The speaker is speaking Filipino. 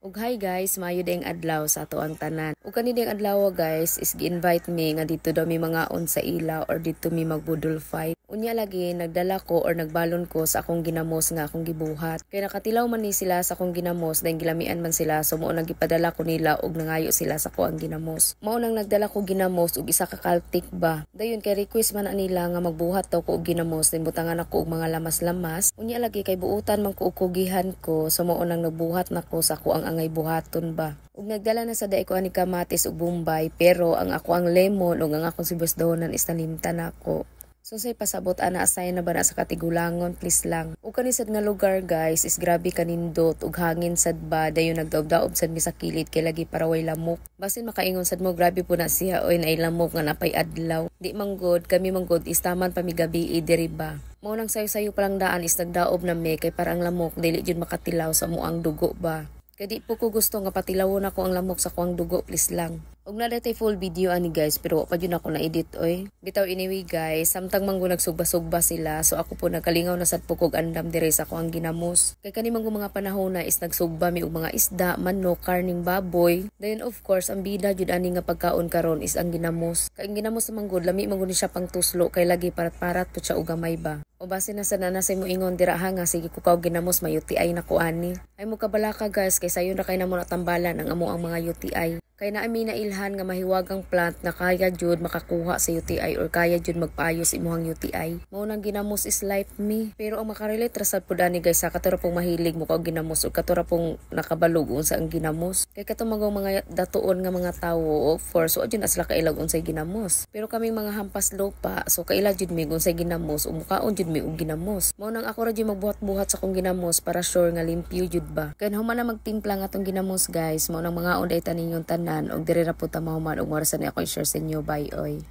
Ug hi guys, maayo ding adlaw sa ato ang tanan. Ug kani ding adlaw guys is gi-invite me nga dito daw mi mangaon sa ila or dito mi magbudol fight. Unya lagi nagdala ko or nagbalon ko sa akong ginamos nga akong gibuhat. Kay nakatilaw man ni sila sa akong ginamos dahil gilamian man sila so mao nang gipadala ko nila og nangayo sila sa ko ang ginamos. Mao nang nagdala ko ginamos og isa ka kaltik ba. Dayon kay request man nila nga magbuhat daw ko og ginamos din butangan ako og mga lamas-lamas. Unya lagi kay buutan man ko og kugihan ko so mao nang nagbuhat nako sa ko ang angay buhaton ba. Ug nagdala na sa daay ko ani kamatis ug bombay pero ang ako ang lemon ug ang akong sibuyas dahonan is talimtan nako. So say pasabot ana asay na ba na sa katigulangon please lang. Ug kani sad nga lugar guys is grabe kanindot ug hangin sad ba dayon nagdaob-daob sad mi sa kilid kay lagi para way lamok. Basin makaingon sad mo grabe po na siya oy naay lamok nga napay adlaw. Di manggod kami manggod is taman pa mi gabi diri ba. Mao nang sayo-sayo palang daan is nagdaob na mi kay para ang lamok dili jud makatilaw sa muang dugo ba. Kaya di po ko gusto nga patilawon ako ang lamok sa kuang dugo please lang. Og na datay full video ani guys pero pa jud ako na edit oy. Bitaw anyway guys, samtang manggo nagsugba-sugba sila so ako po nagkalingaw na sad pukog andam dire sa kuang ginamos. Kay kani manggo mga panahon na is nagsugba mi og mga isda, manok, karning baboy. Then of course ang bida jud ani nga pagkaon karon is ang ginamos. Kay ang ginamos sa manggod lami manggod ni siya pang tuslo kay lagi parat-parat po siya og gamay ba. O base na sa nanasay mo ingon dira ha nga sige ko kaw ginamos may UTI na ko ani. Ay mo kabalaka guys kay sayon ra kay namo natambalan ang amo ang mga UTI. Kay naami na ilhan nga mahiwagang plant na kaya jud makakuha sa UTI or kaya jud magpaayos imuhang UTI. Mao nang ginamos is life me. Pero ang makarelate rasad pud ani guys sa katura pong mahilig mo kag ginamos o katura pong nakabalog unsa ang ginamos. Kay katumagong mga datuon nga mga tawo of course so adyon asla kailag unsay ginamos. Pero kaming mga hampas lupa so kaila jud mi unsay ginamos o mukaon jud mi og ginamos. Mao nang ako ra jud magbuhat-buhat sa kong ginamos para sure nga limpyo jud ba. Kay human na magtimpla nga tong ginamos guys mao nang mga onday taningon og dire ra pud ta mahuman og morasan ako i-share sa inyo bye oy.